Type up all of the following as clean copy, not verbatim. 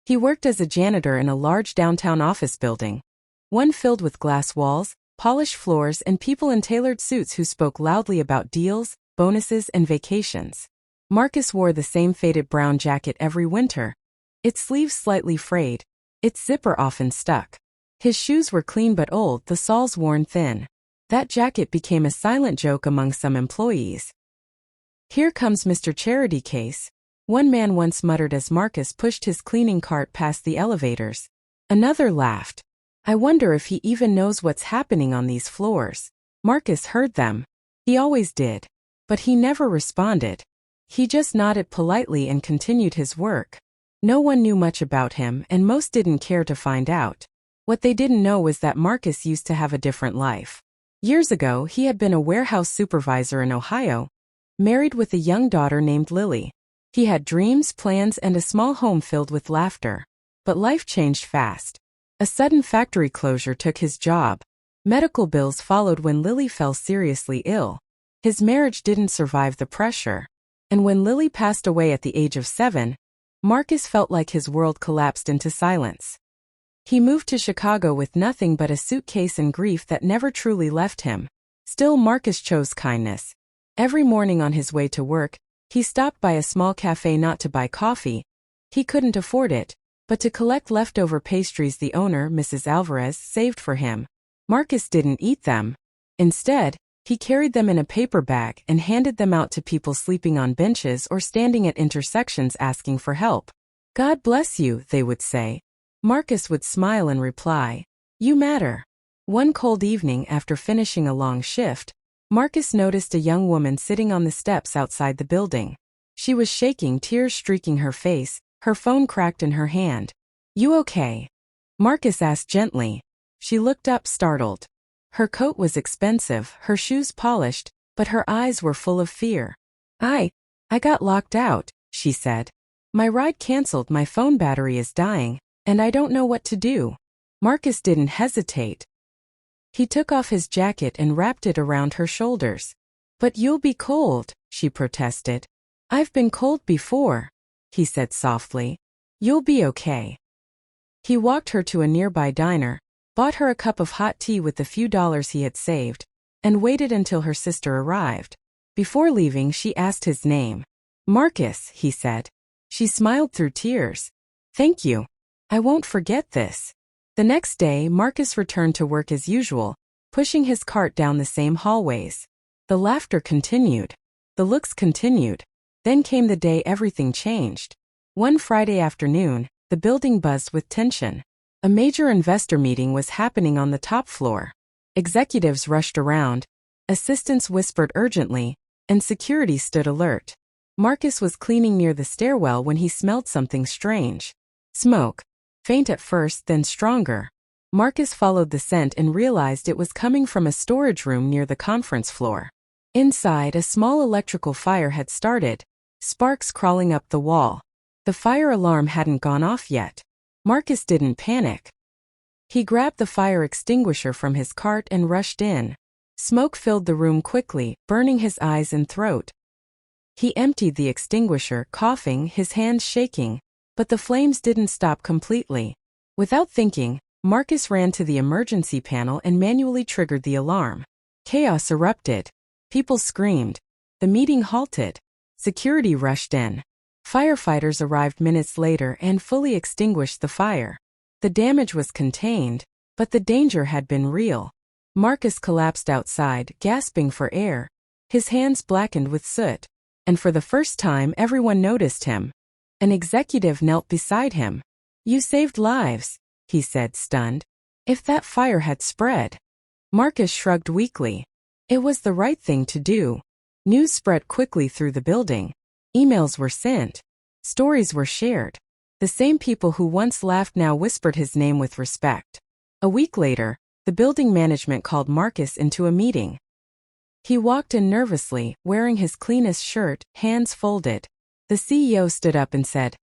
He worked as a janitor in a large downtown office building, one filled with glass walls, polished floors, and people in tailored suits who spoke loudly about deals, bonuses, and vacations. Marcus wore the same faded brown jacket every winter, its sleeves slightly frayed, its zipper often stuck. His shoes were clean but old, the soles worn thin. That jacket became a silent joke among some employees. "Here comes Mr. Charity Case," one man once muttered as Marcus pushed his cleaning cart past the elevators. Another laughed. "I wonder if he even knows what's happening on these floors." Marcus heard them. He always did. But he never responded. He just nodded politely and continued his work. No one knew much about him, and most didn't care to find out. What they didn't know was that Marcus used to have a different life. Years ago, he had been a warehouse supervisor in Ohio, married with a young daughter named Lily. He had dreams, plans, and a small home filled with laughter. But life changed fast. A sudden factory closure took his job. Medical bills followed when Lily fell seriously ill. His marriage didn't survive the pressure. And when Lily passed away at the age of 7, Marcus felt like his world collapsed into silence. He moved to Chicago with nothing but a suitcase and grief that never truly left him. Still, Marcus chose kindness. Every morning on his way to work, he stopped by a small cafe not to buy coffee. He couldn't afford it, but to collect leftover pastries the owner, Mrs. Alvarez, saved for him. Marcus didn't eat them. Instead, he carried them in a paper bag and handed them out to people sleeping on benches or standing at intersections asking for help. "God bless you," they would say. Marcus would smile and reply, "You matter." One cold evening after finishing a long shift, Marcus noticed a young woman sitting on the steps outside the building. She was shaking, tears streaking her face, her phone cracked in her hand. "You okay?" Marcus asked gently. She looked up, startled. Her coat was expensive, her shoes polished, but her eyes were full of fear. I got locked out," she said. "My ride canceled, my phone battery is dying, and I don't know what to do." Marcus didn't hesitate. He took off his jacket and wrapped it around her shoulders. "But you'll be cold," she protested. "I've been cold before," he said softly. "You'll be okay." He walked her to a nearby diner, bought her a cup of hot tea with the few dollars he had saved, and waited until her sister arrived. Before leaving, she asked his name. "Marcus," he said. She smiled through tears. "Thank you. I won't forget this." The next day, Marcus returned to work as usual, pushing his cart down the same hallways. The laughter continued. The looks continued. Then came the day everything changed. One Friday afternoon, the building buzzed with tension. A major investor meeting was happening on the top floor. Executives rushed around, assistants whispered urgently, and security stood alert. Marcus was cleaning near the stairwell when he smelled something strange. Smoke. Faint at first, then stronger. Marcus followed the scent and realized it was coming from a storage room near the conference floor. Inside, a small electrical fire had started, sparks crawling up the wall. The fire alarm hadn't gone off yet. Marcus didn't panic. He grabbed the fire extinguisher from his cart and rushed in. Smoke filled the room quickly, burning his eyes and throat. He emptied the extinguisher, coughing, his hands shaking, but the flames didn't stop completely. Without thinking, Marcus ran to the emergency panel and manually triggered the alarm. Chaos erupted. People screamed. The meeting halted. Security rushed in. Firefighters arrived minutes later and fully extinguished the fire. The damage was contained, but the danger had been real. Marcus collapsed outside, gasping for air. His hands blackened with soot. And for the first time, everyone noticed him. An executive knelt beside him. "You saved lives," he said, stunned. "If that fire had spread..." Marcus shrugged weakly. It was the right thing to do. News spread quickly through the building. Emails were sent. Stories were shared. The same people who once laughed now whispered his name with respect. A week later, the building management called Marcus into a meeting. He walked in nervously, wearing his cleanest shirt, hands folded. The CEO stood up and said,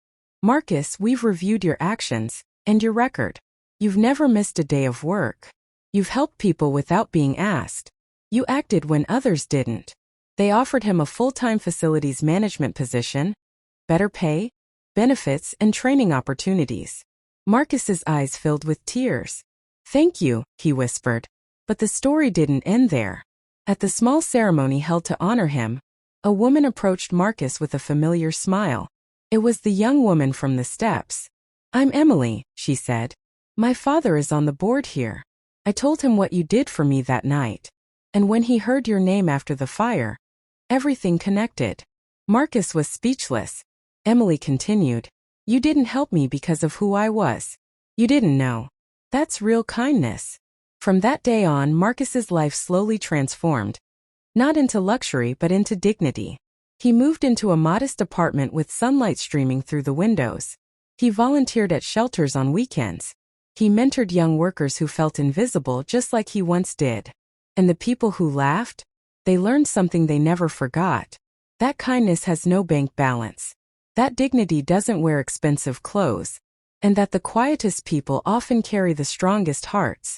"Marcus, we've reviewed your actions and your record. You've never missed a day of work. You've helped people without being asked. You acted when others didn't." They offered him a full-time facilities management position, better pay, benefits, and training opportunities. Marcus's eyes filled with tears. "Thank you," he whispered. But the story didn't end there. At the small ceremony held to honor him, a woman approached Marcus with a familiar smile. It was the young woman from the steps. "I'm Emily," she said. "My father is on the board here. I told him what you did for me that night. And when he heard your name after the fire, everything connected." Marcus was speechless. Emily continued, "You didn't help me because of who I was. You didn't know. That's real kindness." From that day on, Marcus's life slowly transformed. Not into luxury but into dignity. He moved into a modest apartment with sunlight streaming through the windows. He volunteered at shelters on weekends. He mentored young workers who felt invisible just like he once did. And the people who laughed? They learned something they never forgot. That kindness has no bank balance. That dignity doesn't wear expensive clothes. And that the quietest people often carry the strongest hearts.